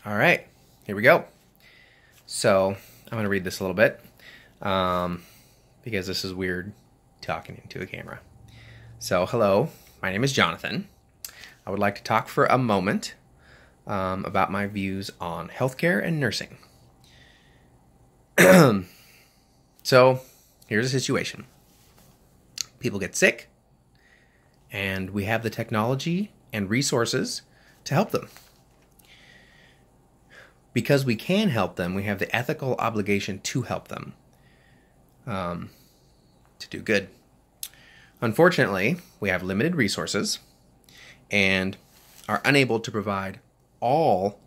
All right, here we go. So I'm going to read this a little bit because this is weird talking into a camera. So hello, my name is Jonathan. I would like to talk for a moment about my views on healthcare and nursing. So here's the situation. People get sick, and we have the technology and resources to help them. Because we can help them, we have the ethical obligation to help them, to do good. Unfortunately, we have limited resources and are unable to provide all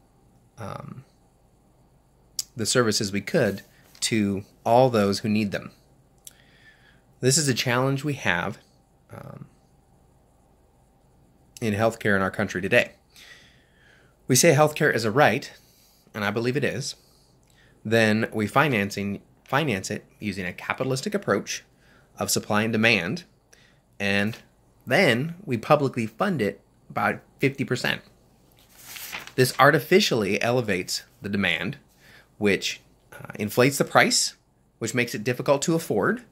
the services we could to all those who need them. This is a challenge we have in healthcare in our country today. We say healthcare is a right, and I believe it is. Then we finance it using a capitalistic approach of supply and demand, and then we publicly fund it about 50%. This artificially elevates the demand, which inflates the price, which makes it difficult to afford,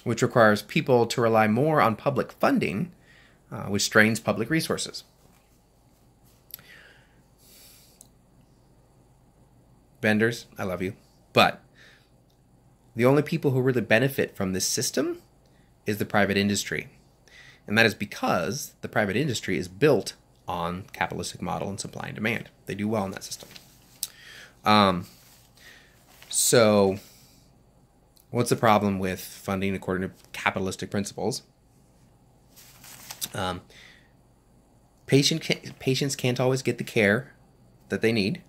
which requires people to rely more on public funding, which strains public resources. Vendors, I love you, but the only people who really benefit from this system is the private industry. And that is because the private industry is built on capitalistic model and supply and demand. They do well in that system. So what's the problem with funding according to capitalistic principles? Patients can't always get the care that they need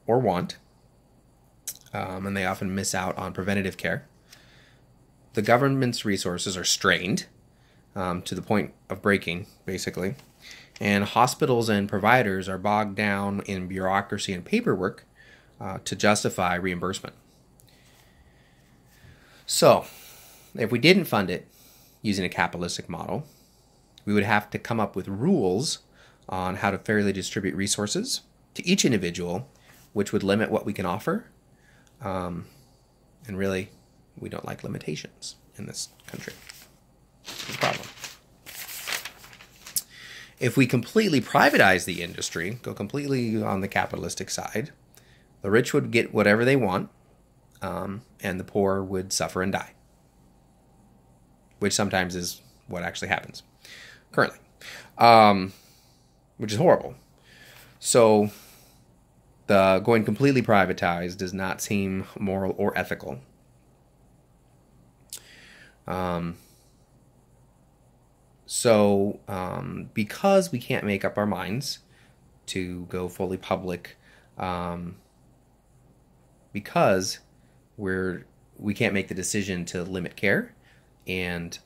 or want, and they often miss out on preventative care. The government's resources are strained to the point of breaking, basically, and hospitals and providers are bogged down in bureaucracy and paperwork to justify reimbursement. So, if we didn't fund it using a capitalistic model, we would have to come up with rules on how to fairly distribute resources to each individual, which would limit what we can offer. And really, we don't like limitations in this country. That's a problem. If we completely privatize the industry, go completely on the capitalistic side, the rich would get whatever they want, and the poor would suffer and die, which sometimes is what actually happens currently, which is horrible. So the going completely privatized does not seem moral or ethical. Because we can't make up our minds to go fully public, because we can't make the decision to limit care and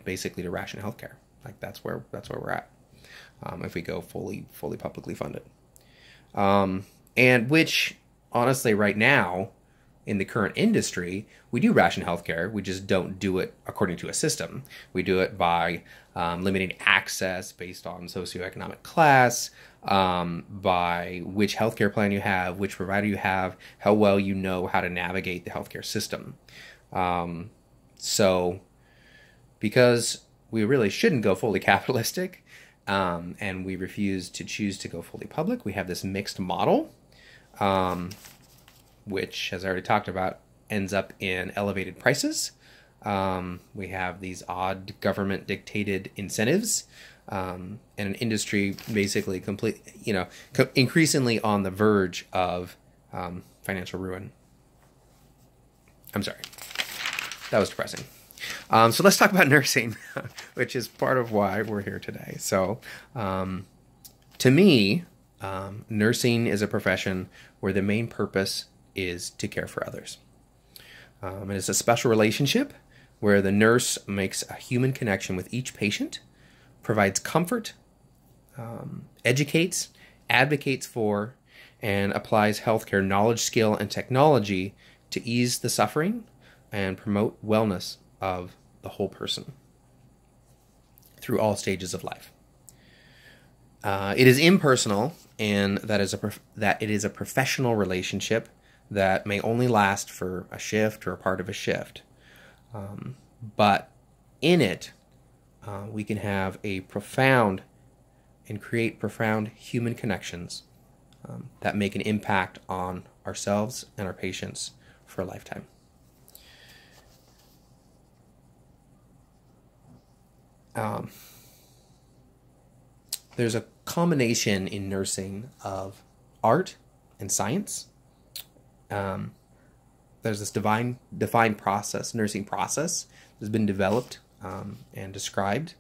basically to ration healthcare. Like that's where we're at. If we go fully publicly funded. And which, honestly, right now, in the current industry, we do ration healthcare. We just don't do it according to a system. We do it by limiting access based on socioeconomic class, by which healthcare plan you have, which provider you have, how well you know how to navigate the healthcare system. So, because we really shouldn't go fully capitalistic, and we refuse to choose to go fully public, we have this mixed model, which, as I already talked about, ends up in elevated prices. We have these odd government-dictated incentives, and an industry basically increasingly on the verge of financial ruin. I'm sorry. That was depressing. So let's talk about nursing, which is part of why we're here today. So, to me, nursing is a profession where the main purpose is to care for others. And it's a special relationship where the nurse makes a human connection with each patient, provides comfort, educates, advocates for, and applies healthcare knowledge, skill, and technology to ease the suffering and promote wellness of the whole person through all stages of life. It is impersonal and that it is a professional relationship that may only last for a shift or a part of a shift. But in it, we can have a profound and create profound human connections that make an impact on ourselves and our patients for a lifetime. There's a combination in nursing of art and science. There's this defined process, nursing process, that's been developed and described,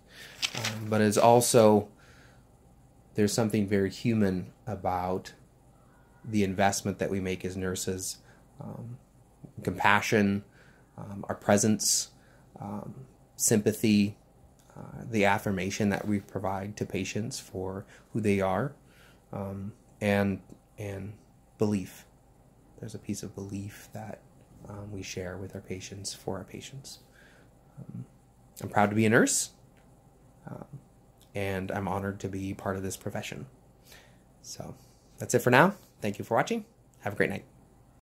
but it's also, there's something very human about the investment that we make as nurses, compassion, our presence, sympathy, the affirmation that we provide to patients for who they are, and belief. There's a piece of belief that we share with our patients for our patients. I'm proud to be a nurse, and I'm honored to be part of this profession. So that's it for now. Thank you for watching. Have a great night.